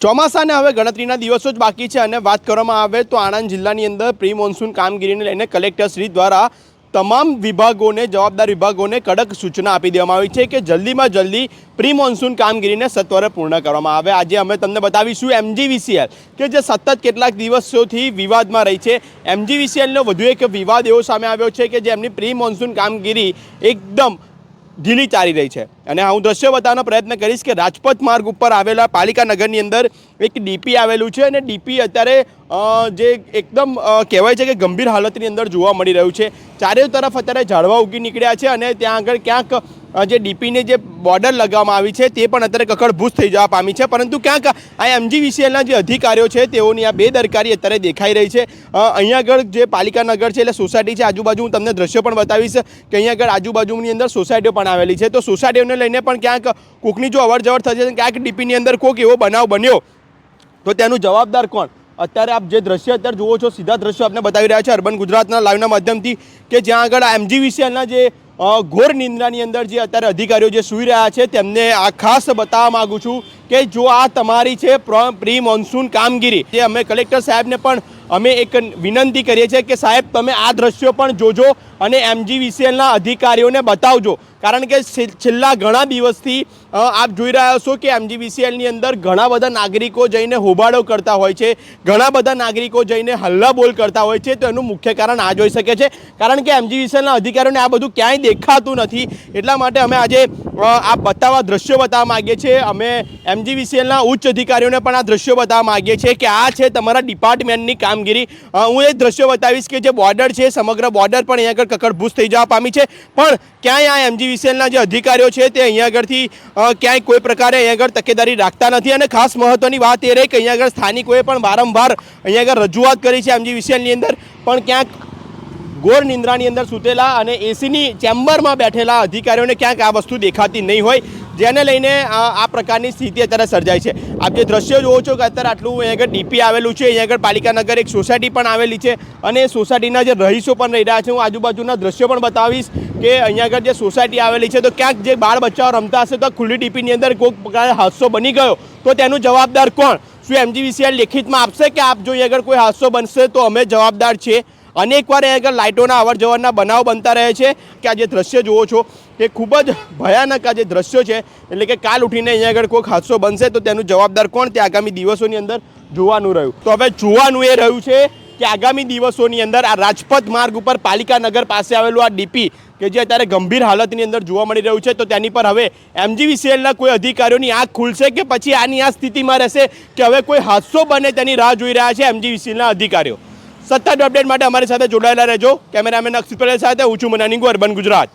ચોમાસાને હવે ગણતરીના દિવસો જ બાકી છે અને વાત કરવામાં આવે તો આણંદ જિલ્લાની અંદર પ્રી મોન્સૂન કામગીરીને લઈને કલેક્ટર શ્રી દ્વારા તમામ વિભાગોને જવાબદાર વિભાગોને કડક સૂચના આપી દેવામાં આવી છે કે જલ્દીમાં જલ્દી પ્રી મોન્સૂન કામગીરીને સત્વરે પૂર્ણ કરવામાં આવે। આજે અમે તમને બતાવીશું MGVCL કે જે સતત કેટલાક દિવસોથી વિવાદમાં રહી છે। MGVCLનો વધુ એક વિવાદ એવો સામે આવ્યો છે કે જે એમની પ્રી મોન્સૂન કામગીરી એકદમ ઢીલી ચાલી રહી છે અને હું દ્રશ્ય બતાવવાનો પ્રયત્ન કરીશ કે રાજપથ માર્ગ ઉપર આવેલા પાલિકા નગરની અંદર એક ડીપી આવેલું છે અને ડીપી અત્યારે જે એકદમ કહેવાય છે કે ગંભીર હાલતની અંદર જોવા મળી રહ્યું છે। ચારે તરફ અત્યારે ઝાડવા ઉગી નીકળ્યા છે અને ત્યાં આગળ ક્યાંક જે ડીપીની જે બોર્ડર લગાવવામાં આવી છે તે પણ અત્યારે કકડભૂસ થઈ જવા પામી છે, પરંતુ ક્યાંક આ MGVCLના જે અધિકારીઓ છે તેઓની આ બેદરકારી અત્યારે દેખાઈ રહી છે। અહીંયા આગળ જે પાલિકા નગર છે એટલે સોસાયટી છે, આજુબાજુ હું તમને દ્રશ્યો પણ બતાવીશ કે અહીંયા આગળ આજુબાજુની અંદર સોસાયટીઓ પણ આવેલી છે, તો સોસાયટીઓને લઈને પણ ક્યાંક કોકની જો અવર જવર થશે ક્યાંક ડીપીની અંદર કોઈક એવો બનાવ બન્યો તો તેનું જવાબદાર કોણ? અત્યારે આપ જે દ્રશ્ય અત્યારે જુઓ છો, સીધા દ્રશ્યો આપને બતાવી રહ્યા છે અર્બન ગુજરાતના લાઈવના માધ્યમથી કે જ્યાં આગળ આ MGVCLના જે ઘોર નિંદ્રાની અંદર જે અત્યારે અધિકારીઓ જે સૂઈ રહ્યા છે તેમને આ ખાસ બતાવવા માગું છું કે જો આ તમારી છે પ્રી મોન્સૂન કામગીરી, જે અમે કલેક્ટર સાહેબને પણ અમે એક વિનંતી કરીએ છીએ કે સાહેબ તમે આ દ્રશ્યો પણ જોજો અને MGVCLના અધિકારીઓને બતાવજો, કારણ કે છેલ્લા ઘણા દિવસથી આપ જોઈ રહ્યા છો કે MGVCLની અંદર ઘણા બધા નાગરિકો જઈને હોબાળો કરતા હોય છે, ઘણા બધા નાગરિકો જઈને હલ્લાબોલ કરતા હોય છે, તો એનું મુખ્ય કારણ આ જ હોઈ શકે છે, કારણ કે MGVCLના અધિકારીઓને આ બધું ક્યાંય દેખાતું નથી। એટલા માટે અમે આજે આ દ્રશ્યો બતાવવા માગીએ છીએ। અમે MGVCLના ઉચ્ચ અધિકારીઓને પણ આ દ્રશ્યો બતાવવા માગીએ છીએ કે આ છે તમારા ડિપાર્ટમેન્ટની કામગીરી। હું એ દ્રશ્યો બતાવીશ કે જે બોર્ડર છે, સમગ્ર બોર્ડર પણ અહીંયા આગળ કકડભૂસ થઈ જવા પામી છે, પણ ક્યાંય આ MGVCLના જે અધિકારીઓ છે તે અહીંયા આગળથી ક્યાંય કોઈ પ્રકારે અહીંયા આગળ તકેદારી રાખતા નથી। અને ખાસ મહત્વની વાત એ રહી કે અહીંયા આગળ સ્થાનિકોએ પણ વારંવાર અહીંયા આગળ રજૂઆત કરી છે MGVCLની અંદર, પણ ક્યાંક ઘોર નિંદ્રાની અંદર સૂતેલા અને એસીની ચેમ્બરમાં બેઠેલા અધિકારીઓને ક્યાંક આ વસ્તુ દેખાતી નહીં હોય, જેને લઈને આ પ્રકારની સ્થિતિ અત્યારે સર્જાય છે। આપ જે દ્રશ્યો જુઓ છો કે અત્યારે આટલું અહીંયા આગળ ડીપી આવેલું છે, અહીંયા આગળ પાલિકા નગર એક સોસાયટી પણ આવેલી છે અને સોસાયટીના જે રહીશો પણ રહી રહ્યા છે। હું આજુબાજુના દ્રશ્યો પણ બતાવીશ કે અહીંયા આગળ જે સોસાયટી આવેલી છે તો ક્યાંક જે બાળ બચ્ચાઓ રમતા હશે તો ખુલ્લી ડીપીની અંદર કોઈ પ્રકારે હાદસો બની ગયો તો તેનું જવાબદાર કોણ? શું MGVCL લેખિતમાં આપશે કે આપ જો અહીંયા આગળ કોઈ હાદસો બનશે તો અમે જવાબદાર છીએ? અનેકવાર અહીંયા આગળ લાઇટોના અવર જવરના બનાવ બનતા રહે છે કે આ જે દ્રશ્ય જુઓ છો તે ખૂબ જ ભયાનક આ જે દ્રશ્યો છે, એટલે કે કાલ ઉઠીને અહીંયા આગળ કોઈક હાદસો બનશે તો તેનું જવાબદાર કોણ તે આગામી દિવસોની અંદર જોવાનું રહ્યું। તો હવે જોવાનું એ રહ્યું છે કે આગામી દિવસોની અંદર આ રાજપથ માર્ગ ઉપર પાલિકા નગર પાસે આવેલું આ ડીપી કે જે અત્યારે ગંભીર હાલતની અંદર જોવા મળી રહ્યું છે, તો તેની પર હવે MGVCLના કોઈ અધિકારીઓની આંખ ખુલશે કે પછી આની આ સ્થિતિમાં રહેશે કે હવે કોઈ હાદસો બને તેની રાહ જોઈ રહ્યા છે MGVCLના અધિકારીઓ। સતત અપડેટ માટે અમારી સાથે જોડાયેલા રહેજો। કેમેરામેન અક્ષિત પટેલ સાથે હું છું મનાની અર્બન ગુજરાત।